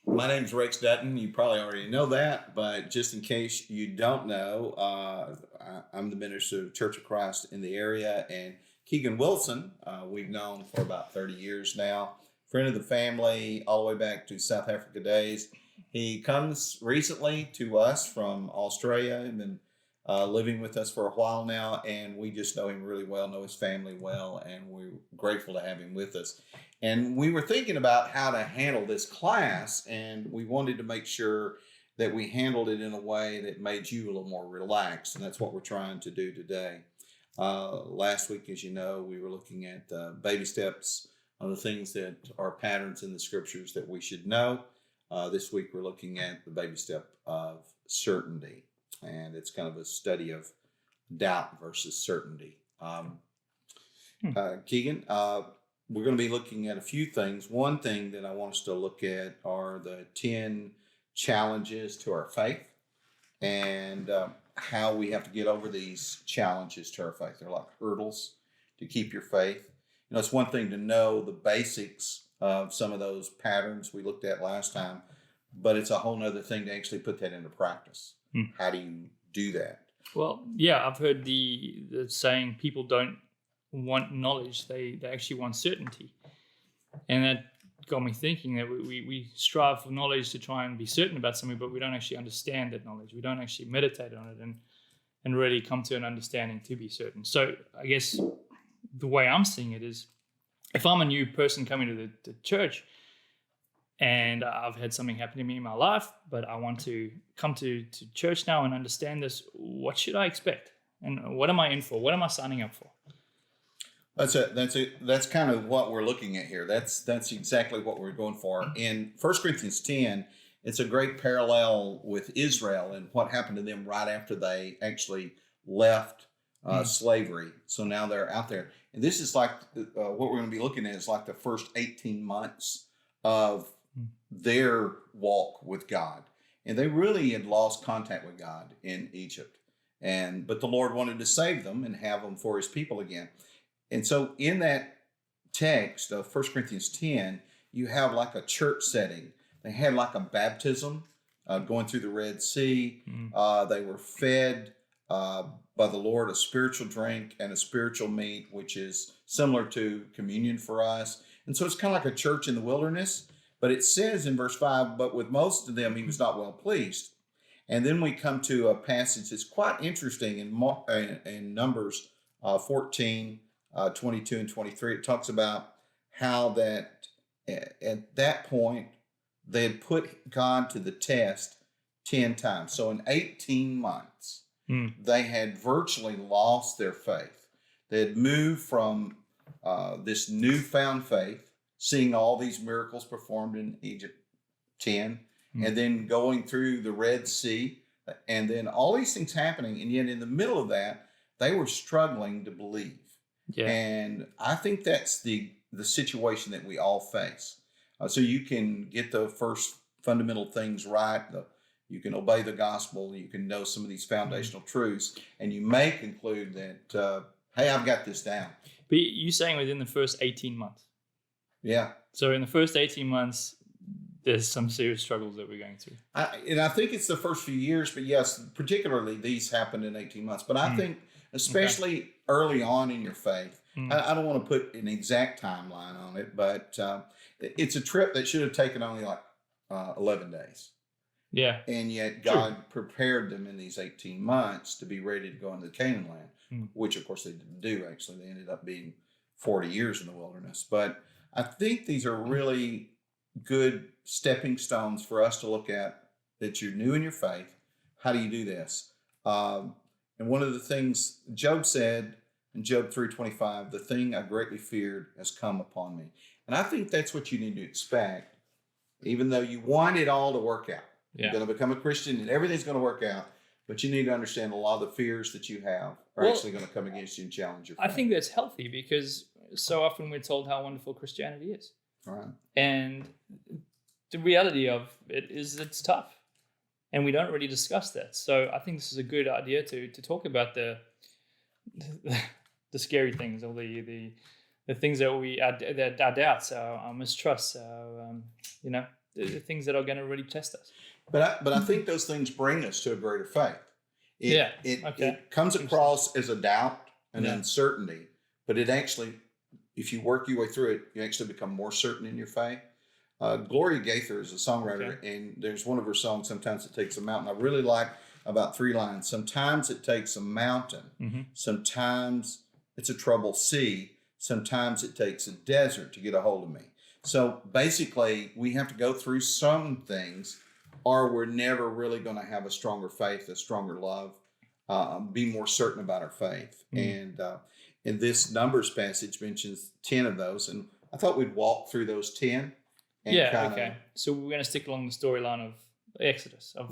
My name's Rex Dutton. You probably already know that, but just in case you don't know, I'm the minister of Church of Christ in the area, and Keegan Wilson, we've known for about 30 years now, friend of the family, all the way back to South Africa days. He comes recently to us from Australia and been living with us for a while now, and we just know him really well, know his family well, and we're grateful to have him with us. And we were thinking about how to handle this class, and we wanted to make sure that we handled it in a way that made you a little more relaxed, and that's what we're trying to do today. Last week, as you know, we were looking at baby steps on the things that are patterns in the scriptures that we should know. This week, we're looking at the baby step of certainty, and it's kind of a study of doubt versus certainty. Keegan, we're going to be looking at a few things. One thing that I want us to look at are the 10 challenges to our faith and how we have to get over these challenges to our faith. They're like hurdles to keep your faith. You know, it's one thing to know the basics of some of those patterns we looked at last time, but it's a whole nother thing to actually put that into practice. How do you do that? Well, yeah, I've heard the saying people don't want knowledge, they actually want certainty. And that got me thinking that we strive for knowledge to try and be certain about something, but we don't actually understand that knowledge. We don't actually meditate on it and really come to an understanding to be certain. So I guess the way I'm seeing it is, if I'm a new person coming to the church and I've had something happen to me in my life, but I want to come to church now and understand this, what should I expect? And what am I in for? What am I signing up for? That's kind of what we're looking at here. That's exactly what we're going for. In 1 Corinthians 10, it's a great parallel with Israel and what happened to them right after they actually left slavery. So now they're out there. And this is like what we're going to be looking at is like the first 18 months of their walk with God. And they really had lost contact with God in Egypt. But the Lord wanted to save them and have them for his people again. And so in that text of 1 Corinthians 10, you have like a church setting. They had like a baptism going through the Red Sea. They were fed by the Lord a spiritual drink and a spiritual meat, which is similar to communion for us. And so it's kind of like a church in the wilderness. But it says in verse 5, but with most of them he was not well pleased. And then we come to a passage that's quite interesting in Numbers 14, 22 and 23. It talks about how that at that point they had put God to the test 10 times. So in 18 months, they had virtually lost their faith. They had moved from this newfound faith, seeing all these miracles performed in Egypt 10, and then going through the Red Sea, and then all these things happening. And yet in the middle of that, they were struggling to believe. Yeah. And I think that's the situation that we all face. So you can get the first fundamental things right. You can obey the gospel. You can know some of these foundational truths. And you may conclude that, hey, I've got this down. But you're saying within the first 18 months. Yeah. So in the first 18 months, there's some serious struggles that we're going through. I think it's the first few years, but yes, particularly these happened in 18 months. But I think especially early on in your faith, I don't want to put an exact timeline on it, but it's a trip that should have taken only like 11 days. Yeah. And yet God prepared them in these 18 months to be ready to go into the Canaan land, which of course they didn't do actually. They ended up being 40 years in the wilderness. But I think these are really good stepping stones for us to look at that you're new in your faith. How do you do this? And one of the things Job said in Job 3:25, the thing I greatly feared has come upon me. And I think that's what you need to expect, even though you want it all to work out. Yeah. You're going to become a Christian and everything's going to work out. But you need to understand a lot of the fears that you have are actually going to come against you and challenge your faith. I think that's healthy because so often we're told how wonderful Christianity is. Right. And the reality of it is it's tough. And we don't really discuss that. So I think this is a good idea to talk about the scary things, or the things that our doubts, our mistrusts, our the things that are going to really test us. But I think those things bring us to a greater faith. It comes across as a doubt and uncertainty, but it actually, if you work your way through it, you actually become more certain in your faith. Gloria Gaither is a songwriter, and there's one of her songs, Sometimes It Takes a Mountain. I really like about 3 lines. Sometimes it takes a mountain. Sometimes it's a troubled sea. Sometimes it takes a desert to get a hold of me. So basically, we have to go through some things, or we're never really going to have a stronger faith, a stronger love, be more certain about our faith. And this Numbers passage mentions 10 of those, and I thought we'd walk through those 10. So we're going to stick along the storyline of Exodus, of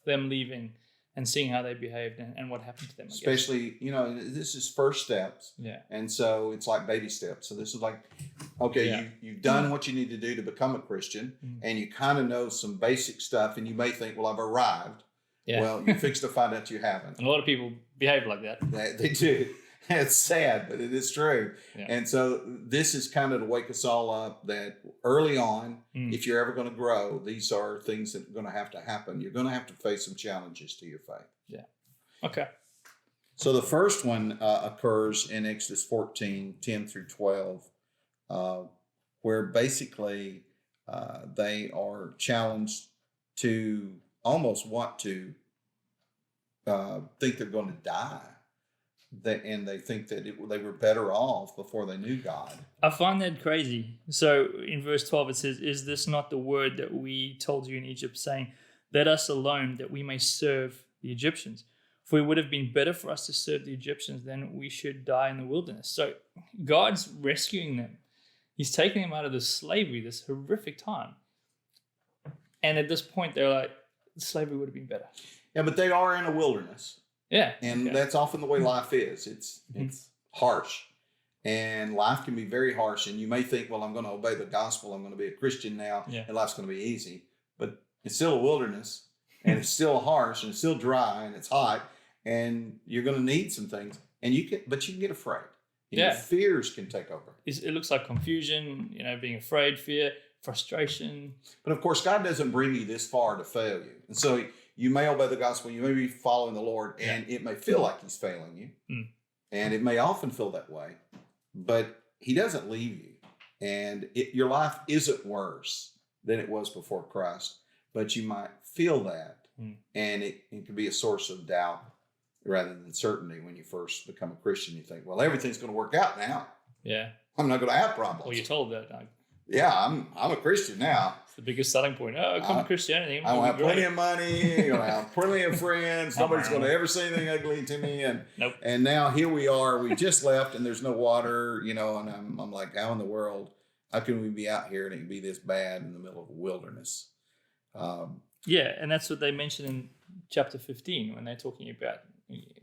them leaving and seeing how they behaved and what happened to them. Especially, this is first steps. Yeah. And so it's like baby steps. So this is like, you've done what you need to do to become a Christian, and you kind of know some basic stuff, and you may think, well, I've arrived. Yeah. Well, you're fixed to find out you haven't. And a lot of people behave like that. They do. It's sad, but it is true. Yeah. And so this is kind of to wake us all up that early on, if you're ever going to grow, these are things that are going to happen. You're going to have to face some challenges to your faith. Yeah. Okay. So the first one occurs in Exodus 14, 10 through 12, where basically they are challenged to almost want to think they're going to die. And they think that they were better off before they knew God. I find that crazy. So in verse 12 it says, "Is this not the word that we told you in Egypt, saying, 'Let us alone, that we may serve the Egyptians'? For it would have been better for us to serve the Egyptians than we should die in the wilderness." So God's rescuing them. He's taking them out of this slavery, this horrific time. And at this point, they're like, slavery would have been better. Yeah, but they are in a wilderness. Yeah. And that's often the way life is. It's harsh. And life can be very harsh. And you may think, well, I'm going to obey the gospel. I'm going to be a Christian now. Yeah. And life's going to be easy. But it's still a wilderness. And it's still harsh. And it's still dry. And it's hot. And you're going to need some things. And you can get afraid. And your fears can take over. It looks like confusion, being afraid, fear, frustration. But of course, God doesn't bring you this far to fail you. And so you may obey the gospel, you may be following the Lord, and it may feel like he's failing you. And it may often feel that way, but he doesn't leave you. And your life isn't worse than it was before Christ, but you might feel that. And it can be a source of doubt rather than certainty when you first become a Christian. You think, well, everything's going to work out now. Yeah. I'm not going to have problems. Well, you're told that. I'm a Christian now. It's the biggest selling point. Come to Christianity. I will have plenty of money. I'll have plenty of friends. Nobody's going to ever say anything ugly to me. And now here we are. We just left, and there's no water. And I'm like, how in the world? How can we be out here and it can be this bad in the middle of a wilderness? And that's what they mention in chapter 15 when they're talking about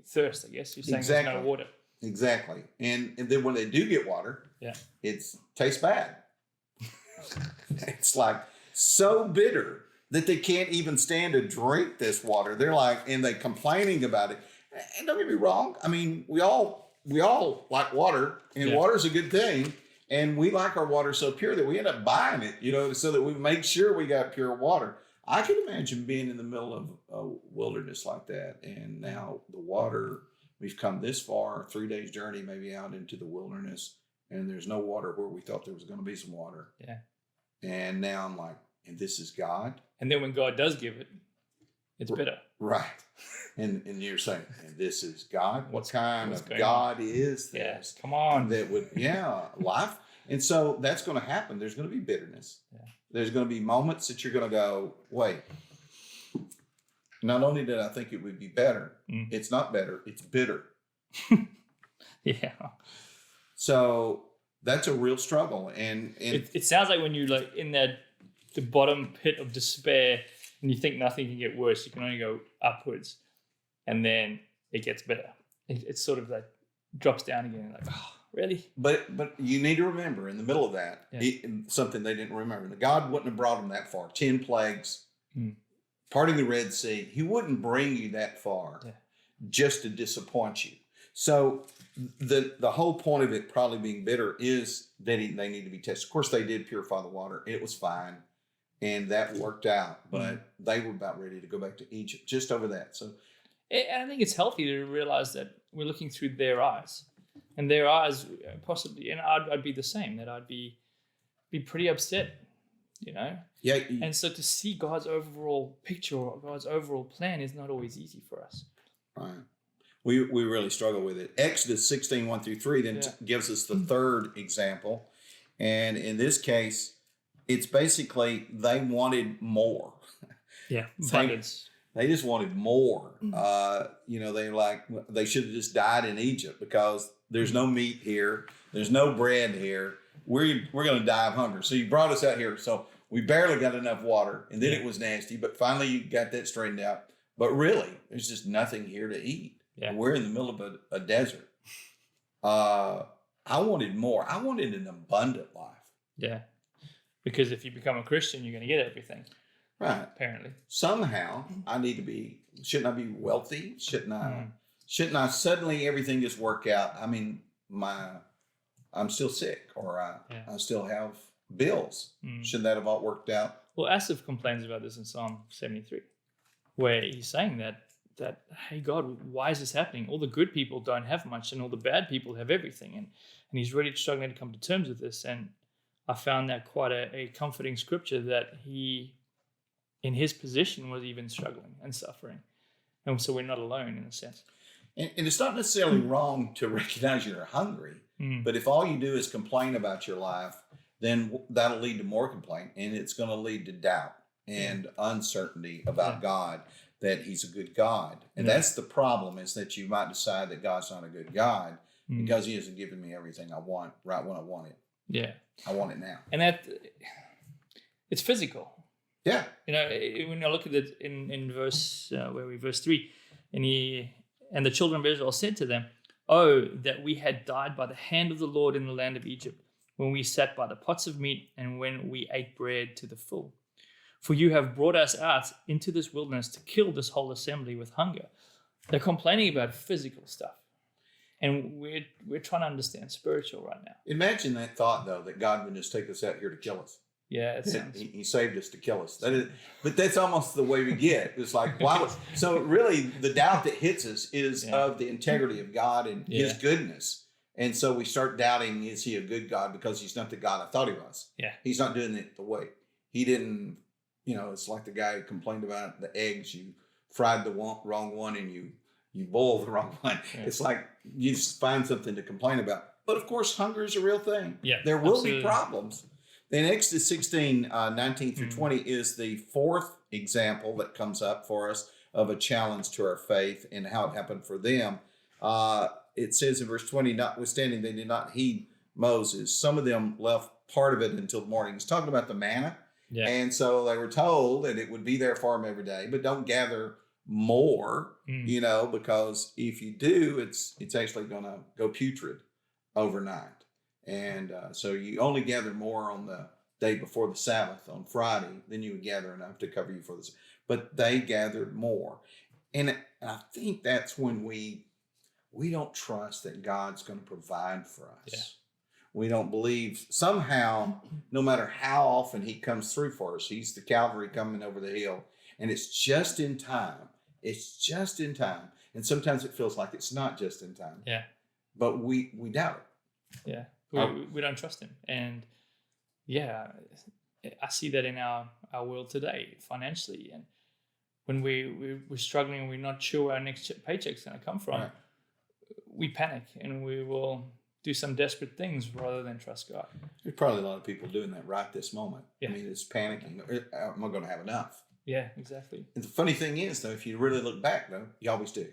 thirst. I guess you're saying there's no water. Exactly. And then when they do get water, it tastes bad. It's like so bitter that they can't even stand to drink this water. They're like, and they're complaining about it. And don't get me wrong. I mean, we all like water, and water's a good thing. And we like our water so pure that we end up buying it, so that we make sure we got pure water. I can imagine being in the middle of a wilderness like that. And now the water, we've come this far, 3 days journey, maybe out into the wilderness, and there's no water where we thought there was going to be some water. Yeah. And now I'm like, and this is God? And then when God does give it, it's bitter. Right. And you're saying, and this is God? What kind of God is this? Yes, come on. That would, life. And so that's going to happen. There's going to be bitterness. Yeah. There's going to be moments that you're going to go, wait, not only did I think it would be better, it's not better, it's bitter. Yeah. So that's a real struggle. And it sounds like when you're like in the bottom pit of despair and you think nothing can get worse, you can only go upwards, and then it gets better. It's sort of like drops down again. Like, oh, really? But you need to remember in the middle of that, something they didn't remember. God wouldn't have brought them that far. 10 plagues, parting the Red Sea. He wouldn't bring you that far just to disappoint you. So the whole point of it probably being bitter is that they need to be tested. Of course, they did purify the water. It was fine. and that worked out. But they were about ready to go back to Egypt just over that. So, and I think it's healthy to realize that we're looking through their eyes, and their eyes possibly, and I'd be the same. That I'd be pretty upset, yeah. And so to see God's overall picture or God's overall plan is not always easy for us. Right. We really struggle with it. Exodus 16, 1 through 3 then gives us the third example. And in this case, it's basically they wanted more. Yeah, abundance. They just wanted more. They should have just died in Egypt because there's no meat here. There's no bread here. We're going to die of hunger. So you brought us out here. So we barely got enough water. And then it was nasty. But finally you got that straightened out. But really, there's just nothing here to eat. Yeah. We're in the middle of a desert. I wanted more. I wanted an abundant life. Yeah. Because if you become a Christian, you're going to get everything. Right. Apparently. Somehow shouldn't I be wealthy? Shouldn't I suddenly everything just work out? I mean, I'm still sick or I still have bills. Shouldn't that have all worked out? Well, Asaph complains about this in Psalm 73, where he's saying that, hey, God, why is this happening? All the good people don't have much and all the bad people have everything. And he's really struggling to come to terms with this. And I found that quite a comforting scripture that he, in his position, was even struggling and suffering. And so we're not alone in a sense. And it's not necessarily wrong to recognize you're hungry, but if all you do is complain about your life, then that'll lead to more complaint, and it's going to lead to doubt and uncertainty about God, that he's a good God. And that's the problem, is that you might decide that God's not a good God because he hasn't given me everything I want right when I want it. Yeah. I want it now. And that it's physical. Yeah. When I look at it in verse, verse 3, and the children of Israel said to them, "Oh, that we had died by the hand of the Lord in the land of Egypt, when we sat by the pots of meat and when we ate bread to the full. For you have brought us out into this wilderness to kill this whole assembly with hunger." They're complaining about physical stuff. And we're trying to understand spiritual right now. Imagine that thought, though, that God would just take us out here to kill us. Yeah, it sounds... He saved us to kill us. But that's almost the way we get. It's like, why? So really, the doubt that hits us is of the integrity of God and his goodness. And so we start doubting, is he a good God? Because he's not the God I thought he was. Yeah. He's not doing it the way. He didn't, it's like the guy who complained about the eggs. You fried the wrong one and you boiled the wrong one. Yeah. It's like you just find something to complain about. But of course, hunger is a real thing. Yeah, there will be problems. Then Exodus 16, 19 through 20 is the fourth example that comes up for us of a challenge to our faith and how it happened for them. It says in verse 20, notwithstanding they did not heed Moses, some of them left part of it until the morning. It's talking about the manna. Yeah. And so they were told that it would be there for them every day, but don't gather more, because if you do, it's actually going to go putrid overnight. And so you only gather more on the day before the Sabbath on Friday, then you would gather enough to cover you for this. But they gathered more. And I think that's when we don't trust that God's going to provide for us. Yeah. We don't believe somehow, no matter how often he comes through for us, he's the cavalry coming over the hill, and it's just in time. It's just in time. And sometimes it feels like it's not just in time. Yeah. But we doubt it. Yeah. We don't trust him. And I see that in our world today financially. And when we're struggling and we're not sure where our next paycheck's going to come from, we panic and we will do some desperate things rather than trust God. There's probably a lot of people doing that right this moment. Yeah. I mean, it's panicking. Am I going to have enough? Yeah, exactly. And the funny thing is, though, if you really look back, though, you always do.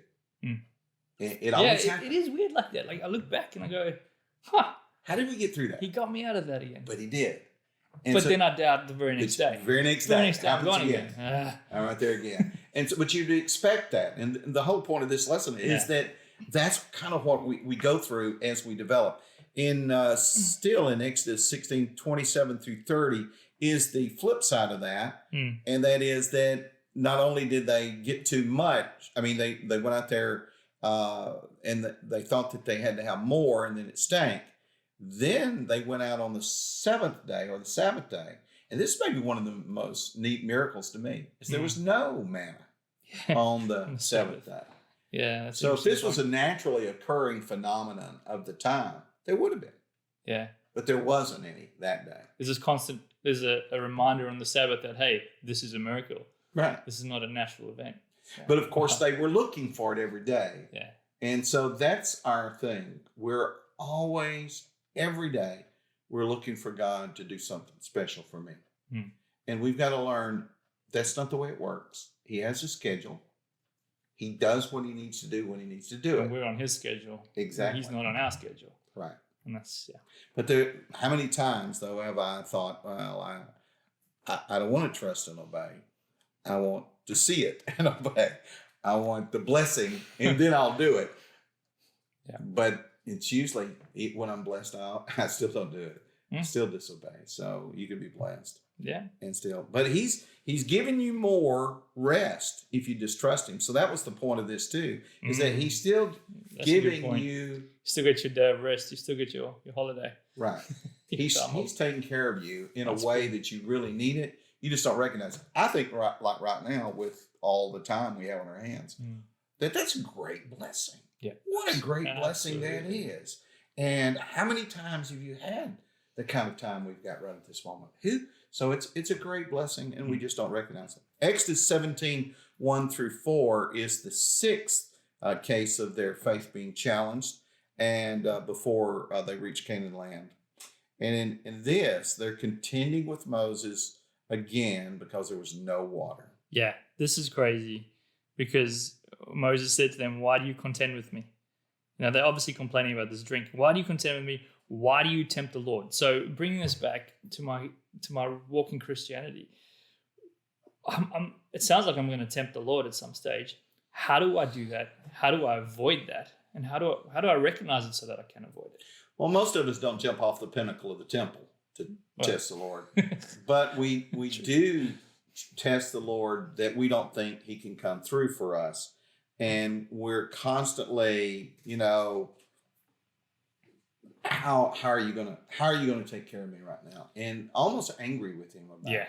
It always happens. It is weird like that. Like I look back and I go, how did we get through that? He got me out of that again. But he did. And but then I doubt the very next day. Very next day, I'm gone again. I'm right there again. And so, but you'd expect that. And the whole point of this lesson is that that's kind of what we go through as we develop. Still in Exodus 16, 27 through 30 is the flip side of that. And that is that not only did they get too much, I mean, they went out there and they thought that they had to have more, and then it stank. Then they went out on the seventh day or the Sabbath day And this may be one of the most neat miracles to me, is there was no manna on the seventh day. Yeah. That's So if this was point. a naturally occurring phenomenon of the time, there would have been. Yeah. But there wasn't any that day. There's a reminder on the Sabbath that, hey, this is a miracle. Right. This is not a natural event. Yeah. But of course, they were looking for it every day. Yeah. And so that's our thing. We're always, every day, we're looking for God to do something special for me. And we've got to learn that's not the way it works. He has a schedule. He does what he needs to do when he needs to do it. We're on his schedule. Exactly. He's not on our schedule. Right. And that's, yeah. But how many times, though, have I thought, well, I don't want to trust and obey. I want to see it and obey. I want the blessing, and then I'll do it. Yeah. But it's usually when I'm blessed, I still don't do it. I still disobey. So you can be blessed. Yeah. And still. But he's giving you more rest if you just trust him. So that was the point of this too, is that he's still giving you. You still get your day of rest. You still get your holiday. Right. He's taking care of you in a way that you really need it. You just don't recognize it. I think right now, with all the time we have on our hands, that's a great blessing. Yeah. What a great blessing that is. And how many times have you had the kind of time we've got right at this moment? So it's a great blessing, and we just don't recognize it. Exodus 17, 1-4 is the sixth case of their faith being challenged, and before they reach Canaan land. And in this, they're contending with Moses again because there was no water. Yeah, this is crazy, because Moses said to them, "Why do you contend with me?" Now, they're obviously complaining about this drink. Why do you contend with me? Why do you tempt the Lord? So bringing this back to my walk in Christianity, it sounds like I'm going to tempt the Lord at some stage. How do I do that? How do I avoid that? And how do I recognize it so that I can avoid it? Well, most of us don't jump off the pinnacle of the temple to test the Lord. But we do test the Lord that we don't think he can come through for us. And we're constantly, how are you gonna take care of me right now? And almost angry with him about it.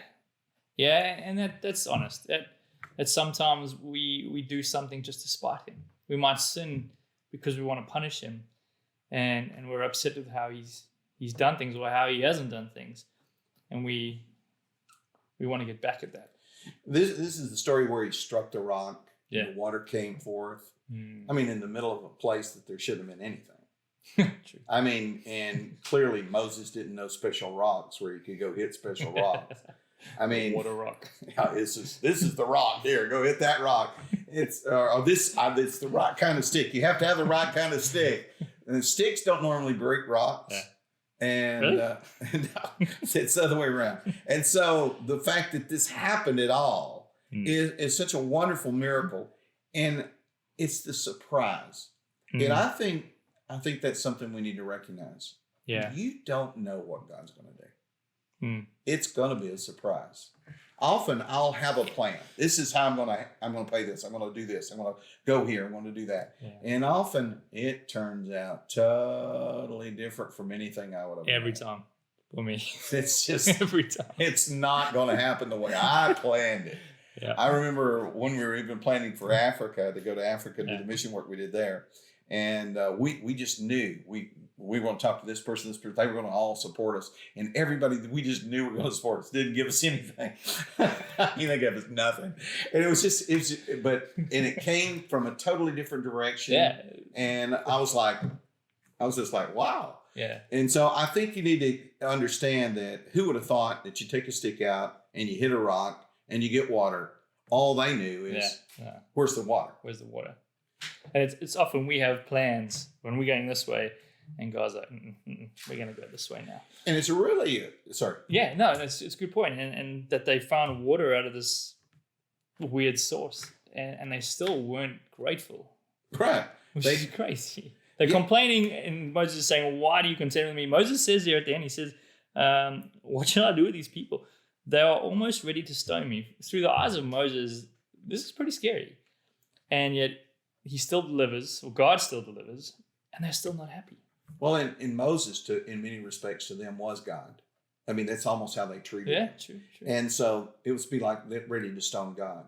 Yeah, and that's honest. That sometimes we do something just to spite him. We might sin because we want to punish him, and we're upset with how he's done things or how he hasn't done things, and we want to get back at that. This is the story where he struck the rock. Yeah. And the water came forth. I mean, in the middle of a place that there shouldn't have been anything. True. I mean, and clearly Moses didn't know special rocks where you could go hit special rocks. I mean, what a rock! This is the rock. Here, go hit that rock. It's it's the right kind of stick. You have to have the right kind of stick. And sticks don't normally break rocks. Yeah. And really? No, it's the other way around. And so the fact that this happened at all is such a wonderful miracle, and it's the surprise. And I think that's something we need to recognize. Yeah, you don't know what God's going to do. It's going to be a surprise. Often I'll have a plan. This is how I'm going to pay this. I'm going to do this. I'm going to go here. I'm going to do that. Yeah. And often it turns out totally different from anything I would have. Every time for me, it's just every time. It's not going to happen the way I planned it. Yeah. I remember when we were even planning for Africa, to go to Africa to do the mission work we did there. And we just knew we were going to talk to this person, they were going to all support us. And everybody that we just knew were going to support us didn't give us anything. They gave us nothing. And it came from a totally different direction. Yeah. And I was just like, wow. Yeah. And so I think you need to understand that who would have thought that you take a stick out and you hit a rock and you get water. All they knew is, where's the water? Where's the water? And it's often we have plans when we're going this way, and God's like, we're going to go this way now. And it's really, sorry. Yeah, no, it's a good point. And that they found water out of this weird source, and they still weren't grateful. Right. Which is crazy. They're complaining, and Moses is saying, why do you contend with me? Moses says here at the end, he says, what should I do with these people? They are almost ready to stone me. Through the eyes of Moses, this is pretty scary. And yet he still delivers, or God still delivers, and they're still not happy. Well, in Moses, in many respects, to them was God. I mean, that's almost how they treated Yeah, him. true. And so it was be like they're ready to stone God.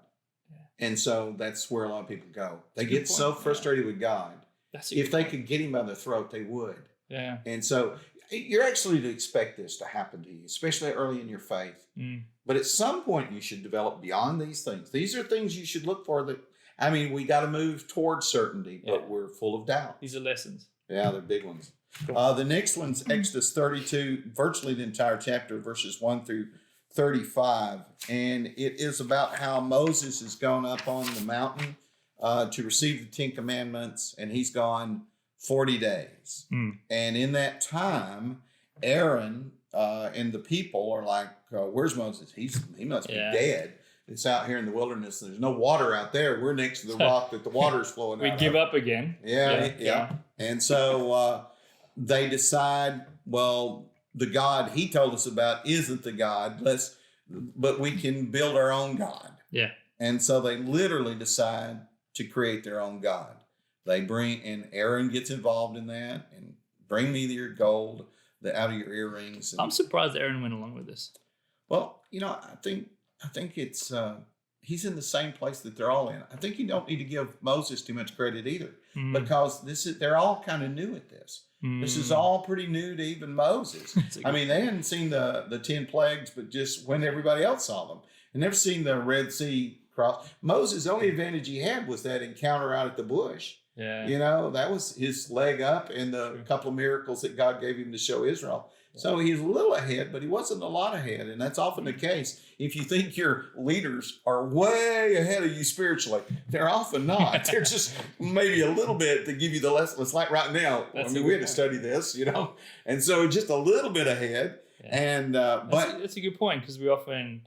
Yeah. And so that's where a lot of people go. They That's a good get so point, frustrated with God. That's a If good they point. could get him by the throat, they would. Yeah. And so you're actually to expect this to happen to you, especially early in your faith. Mm. But at some point, you should develop beyond these things. These are things you should look for. We got to move towards certainty, but we're full of doubt. These are lessons. Yeah, they're big ones. Cool. The next one's Exodus 32, virtually the entire chapter, verses 1 through 35. And it is about how Moses has gone up on the mountain to receive the 10 Commandments, and he's gone 40 days. Mm. And in that time, Aaron and the people are like, where's Moses? He must be dead. It's out here in the wilderness. There's no water out there. We're next to the rock that the water's flowing out We give up again. Yeah. And so they decide, well, the God he told us about isn't the God. But we can build our own God. Yeah. And so they literally decide to create their own God. And Aaron gets involved in that, and bring me your gold out of your earrings. I'm surprised Aaron went along with this. Well, I think it's he's in the same place that they're all in. I think you don't need to give Moses too much credit either, because they're all kind of new at this. This is all pretty new to even Moses. I mean, they hadn't seen the 10 plagues, but just when everybody else saw them, and never seen the Red Sea cross. Moses' only advantage he had was that encounter out at the bush. Yeah. That was his leg up, and the couple of miracles that God gave him to show Israel. So he's a little ahead, but he wasn't a lot ahead. And that's often the case. If you think your leaders are way ahead of you spiritually, they're often not. They're just maybe a little bit to give you the lesson. It's like right now. We had to study this, and so just a little bit ahead. Yeah. And that's a good point, because we often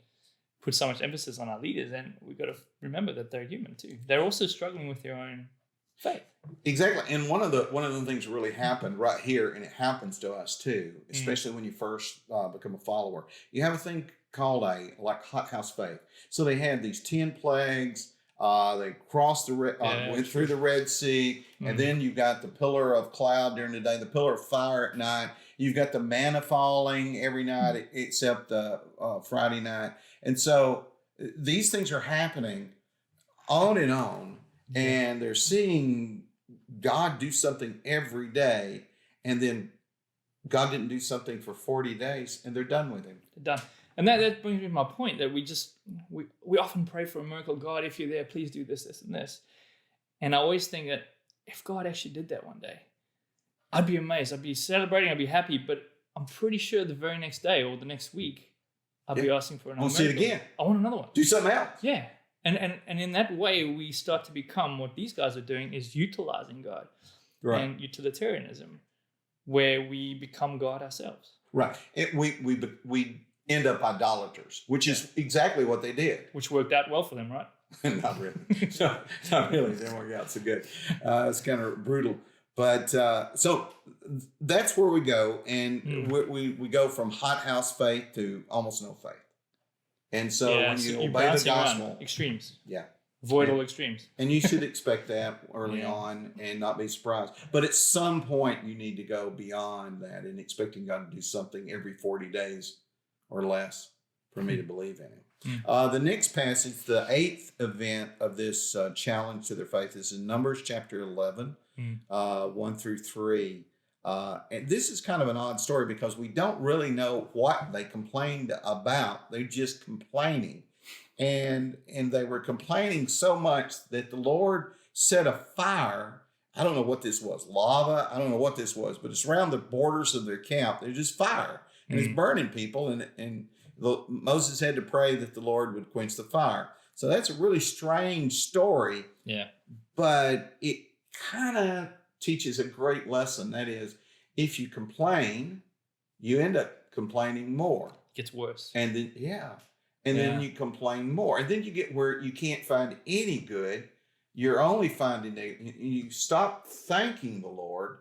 put so much emphasis on our leaders, and we've got to remember that they're human too. They're also struggling with their own faith. Exactly. And one of the things that really happened right here, and it happens to us too, especially when you first become a follower, you have a thing called hothouse faith. So they had these 10 plagues. They crossed went through the Red Sea, and then you've got the pillar of cloud during the day, the pillar of fire at night. You've got the manna falling every night except Friday night. And so these things are happening on and on, and they're seeing God do something every day, and then God didn't do something for 40 days, and they're done with him. They're done. And that brings me to my point, that we often pray for a miracle. God, if you're there, please do this, this, and this. And I always think that if God actually did that one day, I'd be amazed. I'd be celebrating. I'd be happy. But I'm pretty sure the very next day or the next week, I'd be asking for another miracle. See it again. I want another one. Do something else. Yeah. And in that way, we start to become what these guys are doing, is utilizing God. Right. And utilitarianism, where we become God ourselves. Right. We end up idolaters, which is exactly what they did. Which worked out well for them, right? Not really. No, not really. It didn't work out so good. It's kind of brutal. But so that's where we go. And we go from hothouse faith to almost no faith. And so when you obey the gospel, extremes. Yeah. Avoid all extremes. And you should expect that early on and not be surprised. But at some point, you need to go beyond that and expecting God to do something every 40 days or less for me to believe in him. The next passage, the 8th event of this challenge to their faith, is in Numbers chapter 11, 1 through 3. And this is kind of an odd story because we don't really know what they complained about. They're just complaining. And they were complaining so much that the Lord set a fire. I don't know what this was, lava. I don't know what this was, but it's around the borders of their camp. There's just fire, and it's burning people. And Moses had to pray that the Lord would quench the fire. So that's a really strange story. Yeah. But it kind of teaches a great lesson. That is, if you complain, you end up complaining more. It gets worse. And then, then you complain more. And then you get where you can't find any good. You're only finding you stop thanking the Lord.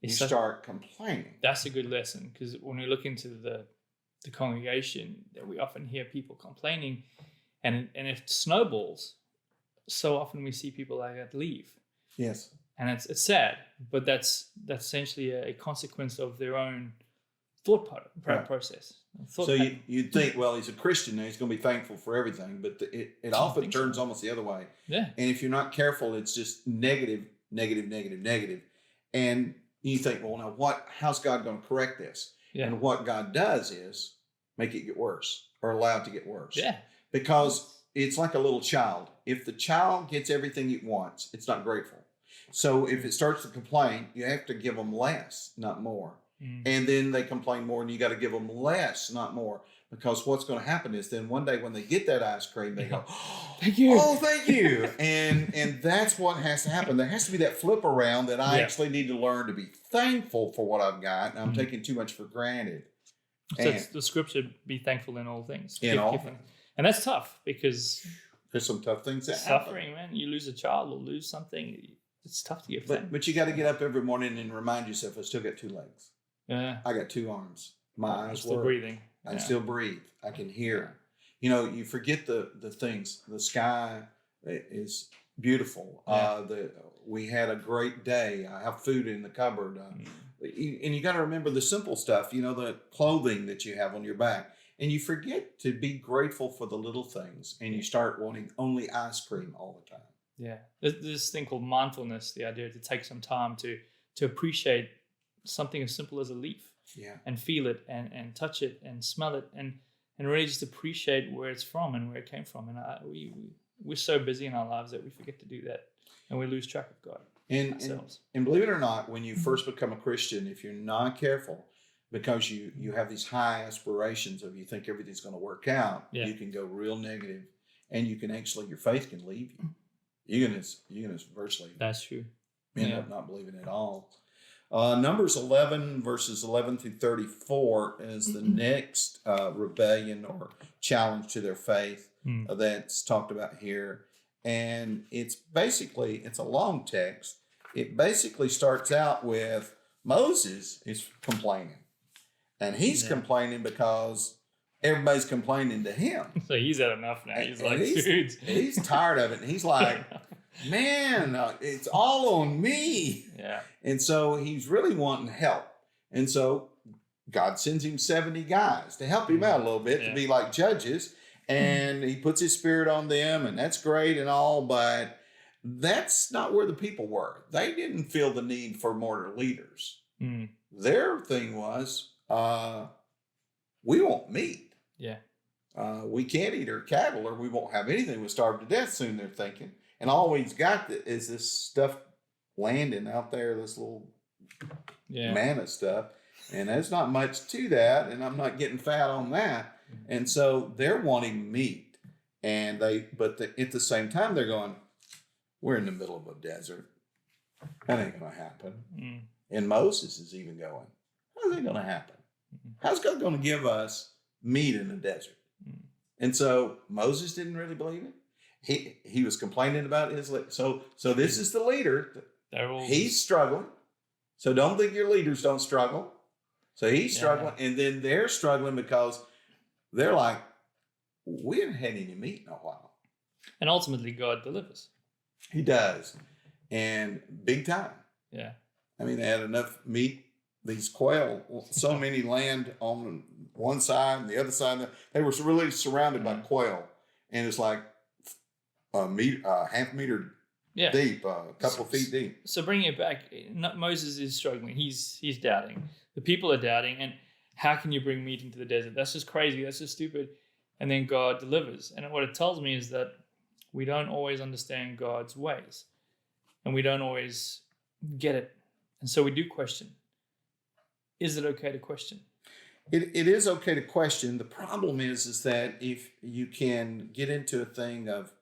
You start complaining. That's a good lesson, because when we look into the congregation, we often hear people complaining, and if it snowballs, so often we see people like that leave. Yes. And it's sad, but that's essentially a consequence of their own thought process. I thought So that, you'd think, well, he's a Christian now, he's going to be thankful for everything, but it often think turns so. almost the other way. yeah, And if you're not careful, it's just negative, negative, negative, negative. And you think, well, now how's God going to correct this? yeah, And what God does is make it get worse or allow it to get worse. yeah, Because it's like a little child. If the child gets everything it wants, it's not grateful. So if it starts to complain, you have to give them less, not more. Mm. And then they complain more, and you got to give them less, not more. Because what's going to happen is then one day when they get that ice cream, they go, Thank you. "Oh, thank you!" and that's what has to happen. There has to be that flip around that I Yeah. actually need to learn to be thankful for what I've got, and I'm Mhm. taking too much for granted. So And it's the scripture, be thankful in all things. In all things. And that's tough because there's some tough things that suffering, man, you lose a child or lose something, it's tough to give thanks. But you got to get up every morning and remind yourself, I still got two legs. Yeah. I got two arms. My I'm eyes still work. breathing. I Yeah. still breathe. I can hear. You know, you forget the things. The sky is beautiful. Yeah. We had a great day. I have food in the cupboard. And you got to remember the simple stuff. You know, the clothing that you have on your back. And you forget to be grateful for the little things. And you start wanting only ice cream all the time. Yeah. There's this thing called mindfulness, the idea to take some time to appreciate something as simple as a leaf. Yeah. And feel it and touch it and smell it and really just appreciate where it's from and where it came from. And we're so busy in our lives that we forget to do that, and we lose track of God ourselves. And believe it or not, when you first become a Christian, if you're not careful, because you have these high aspirations of you think everything's going to work out, Yeah. you can go real negative, and you can actually, your faith can leave you. You're gonna virtually That's true. end up not believing at all. Numbers 11 verses 11 through 34 is the next rebellion or challenge to their faith that's talked about here. And it's a long text. It basically starts out with Moses is complaining. And he's complaining because everybody's complaining to him. So he's had enough now. He's like, he's, he's tired of it. And he's like, man, it's all on me. Yeah. And so he's really wanting help. And so God sends him 70 guys to help him out a little bit, to be like judges. And he puts his spirit on them, and that's great and all, but that's not where the people were. They didn't feel the need for more leaders. Mm. Their thing was, we want meat. Yeah. We can't eat our cattle, or we won't have anything. We'll starve to death soon, they're thinking. And all we've got is this stuff landing out there, this little manna stuff. And there's not much to that, and I'm not getting fat on that. And so they're wanting meat. And at the same time, they're going, we're in the middle of a desert. That ain't going to happen. Mm. And Moses is even going, how's that going to happen? How's God going to give us meat in the desert? Mm. And so Moses didn't really believe it. He was complaining about his leader. So this is the leader. He's struggling. So don't think your leaders don't struggle. So he's struggling, and then they're struggling because they're like, we haven't had any meat in a while. And ultimately, God delivers. He does. And big time. Yeah. I mean, they had enough meat. These quail, so many land on one side and the other side. They were really surrounded by quail. And it's like half meter deep, a couple feet deep. So bringing it back, Moses is struggling. He's doubting. The people are doubting. And how can you bring meat into the desert? That's just crazy. That's just stupid. And then God delivers. And what it tells me is that we don't always understand God's ways. And we don't always get it. And so we do question. Is it okay to question? It is okay to question. The problem is that if you can get into a thing of,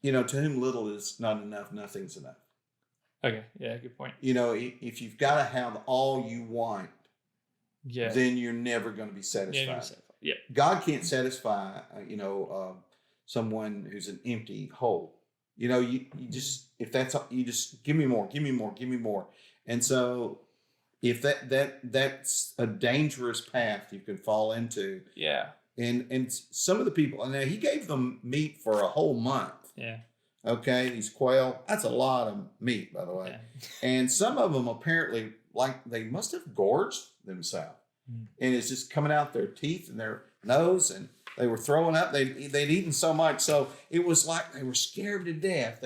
to whom little is not enough, nothing's enough. Okay, yeah, good point. If you've got to have all you want, then you're never going to be satisfied. Yeah. God can't satisfy, someone who's an empty hole. You just, if that's, you just give me more, give me more, give me more. And so if that's a dangerous path you can fall into. Yeah. And some of the people, now he gave them meat for a whole month. Yeah. Okay, these quail, that's a lot of meat, by the way. Yeah. And some of them apparently, like, they must have gorged themselves. and it's just coming out their teeth and their nose, and they were throwing up. They'd eaten so much, so it was like they were scared to death.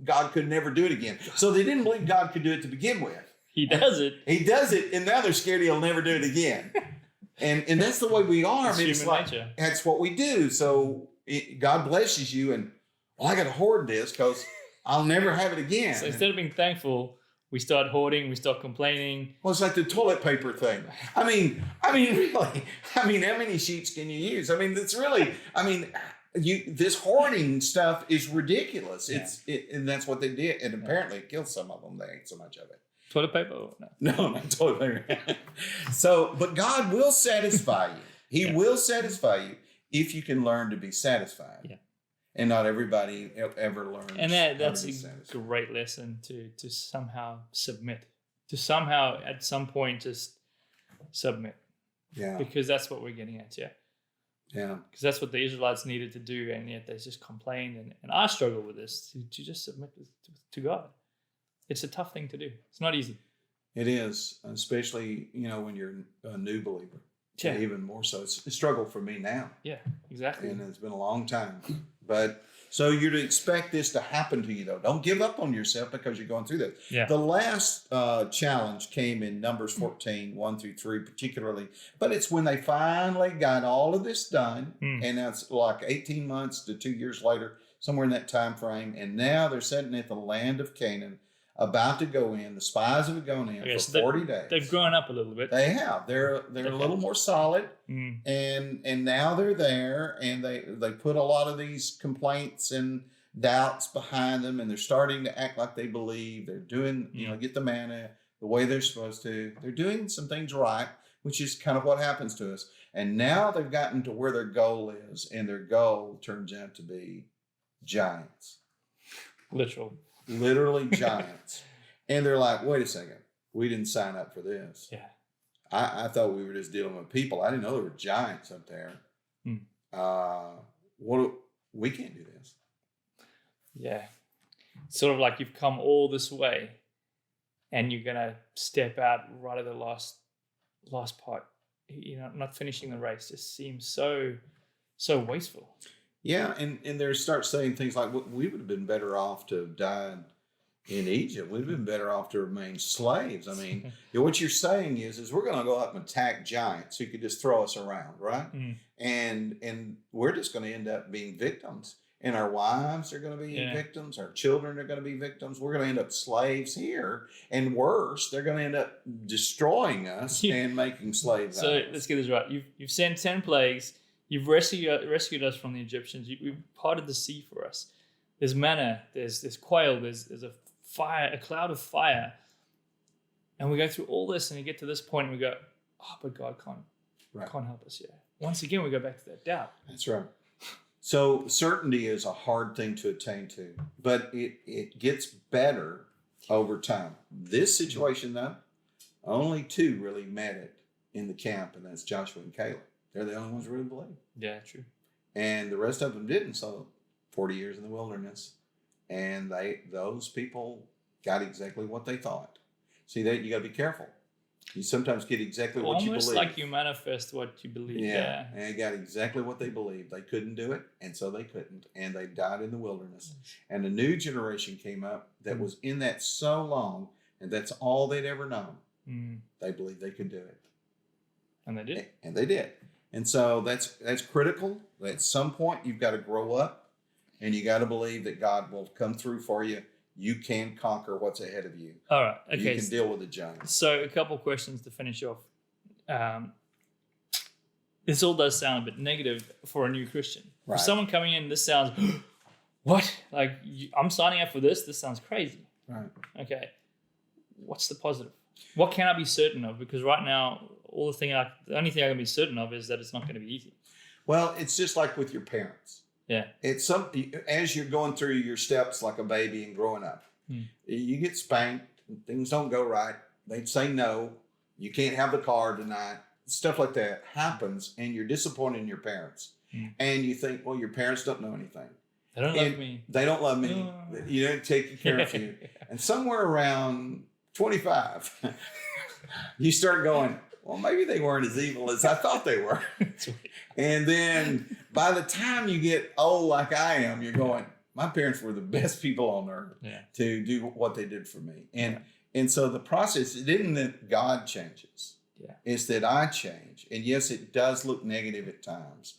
God could never do it again. So they didn't believe God could do it to begin with. He does it. He does it, and now they're scared he'll never do it again. And that's the way we are. I mean, it's like nature. That's what we do. So God blesses you, and I got to hoard this because I'll never have it again. So instead of being thankful, we start hoarding. We start complaining. Well, it's like the toilet paper thing. I mean, really. I mean, how many sheets can you use? I mean, it's really. I mean, this hoarding stuff is ridiculous. Yeah. And that's what they did, and apparently it killed some of them. They ate so much of it. Toilet paper? No. No, not toilet paper. But God will satisfy you. He will satisfy you if you can learn to be satisfied. Yeah. And not everybody ever learns. And that's how to be a satisfied. great lesson to somehow submit. To somehow at some point just submit. Yeah. Because that's what we're getting at, yeah. Yeah. Because that's what the Israelites needed to do, and yet they just complained. And I struggle with this, to just submit to God. It's a tough thing to do. It's not easy. It is, especially, when you're a new believer. Yeah. Even more so. It's a struggle for me now. Yeah, exactly. And it's been a long time. But so you're to expect this to happen to you, though. Don't give up on yourself because you're going through this. Yeah. The last challenge came in Numbers 14, 1-3, particularly. But it's when they finally got all of this done. And that's like 18 months to 2 years later, somewhere in that time frame. And now they're sitting at the land of Canaan, about to go in. The spies have gone in for 40 days. They've grown up a little bit. They have. They're a little more solid, and now they're there, and they put a lot of these complaints and doubts behind them, and they're starting to act like they believe. They're doing, get the manna the way they're supposed to. They're doing some things right, which is kind of what happens to us. And now they've gotten to where their goal is, and their goal turns out to be giants. Literally giants. And they're like, wait a second, we didn't sign up for this. Yeah. I thought we were just dealing with people. I didn't know there were giants up there. We can't do this. Yeah. Sort of like you've come all this way and you're going to step out right at the last part. Not finishing the race just seems so wasteful. Yeah, and they start saying things like, we would have been better off to have died in Egypt. We'd have been better off to remain slaves. I mean, what you're saying is we're going to go out and attack giants who could just throw us around, right? And we're just going to end up being victims. And our wives are going to be victims. Our children are going to be victims. We're going to end up slaves here. And worse, they're going to end up destroying us and making slaves out of us. So let's get this right. You've sent 10 plagues. You've rescued us from the Egyptians. You've parted the sea for us. There's manna. There's quail. There's a fire, a cloud of fire. And we go through all this, and we get to this point, and we go, but God can't help us. Yeah. Once again, we go back to that doubt. That's right. So certainty is a hard thing to attain to, but it gets better over time. This situation, though, only 2 really met it in the camp, and that's Joshua and Caleb. They're the only ones who really believed. Yeah, true. And the rest of them didn't. So 40 years in the wilderness, and those people got exactly what they thought. See, that you got to be careful. You sometimes get exactly what you believe. Almost like you manifest what you believe. Yeah. And they got exactly what they believed. They couldn't do it, and so they couldn't. And they died in the wilderness. And a new generation came up that was in that so long, and that's all they'd ever known. They believed they could do it. And they did. And they did. And so that's critical. At some point, you've got to grow up, and you got to believe that God will come through for you. You can conquer what's ahead of you. All right. Okay. You can deal with the giants. So a couple questions to finish off. This all does sound a bit negative for a new Christian. Right. For someone coming in, this sounds, what? Like, I'm signing up for this? This sounds crazy. Right. Okay. What's the positive? What can I be certain of? Because right now, the only thing I can be certain of is that it's not going to be easy. Well, it's just like with your parents. Yeah. It's as you're going through your steps like a baby and growing up, you get spanked, things don't go right. They say no, you can't have the car tonight. Stuff like that happens, and you're disappointed in your parents. And you think, well, your parents don't know anything. They don't love me. They don't love me. You don't take care of you. And somewhere around 25, you start going, well, maybe they weren't as evil as I thought they were. That's right. And then by the time you get old like I am, you're going, my parents were the best people on earth to do what they did for me. And so the process, it isn't that God changes. It's that I change. And yes, it does look negative at times,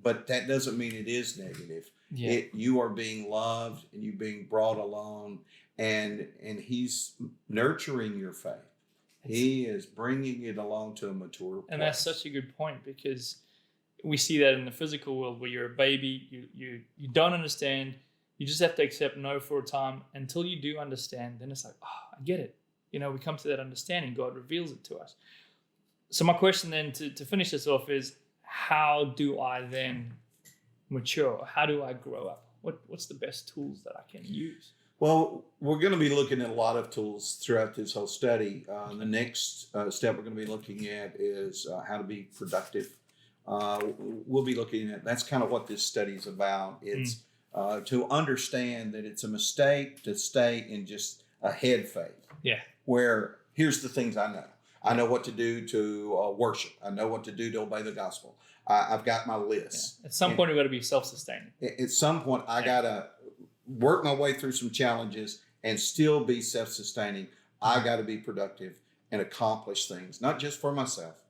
but that doesn't mean it is negative. You are being loved and you're being brought along, and he's nurturing your faith. He is bringing it along to a mature place. And that's such a good point, because we see that in the physical world where you're a baby, you don't understand. You just have to accept no for a time until you do understand. Then it's like, oh, I get it. We come to that understanding. God reveals it to us. So my question then to finish this off is, how do I then mature? How do I grow up? What's the best tools that I can use? Well, we're going to be looking at a lot of tools throughout this whole study. The next step we're going to be looking at is how to be productive. We'll be looking at, that's kind of what this study is about. It's to understand that it's a mistake to stay in just a head faith. Where here's the things I know. I know what to do to worship. I know what to do to obey the gospel. I've got my list. At some point, we've got to be self-sustaining. At some point, I got to work my way through some challenges and still be self-sustaining. I got to be productive and accomplish things, not just for myself,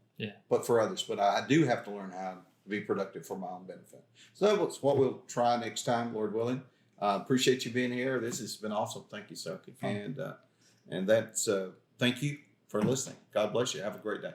but for others. But I do have to learn how to be productive for my own benefit. So that's what we'll try next time, Lord willing. Appreciate you being here. This has been awesome. Thank you, sir. And that's thank you for listening. God bless you. Have a great day.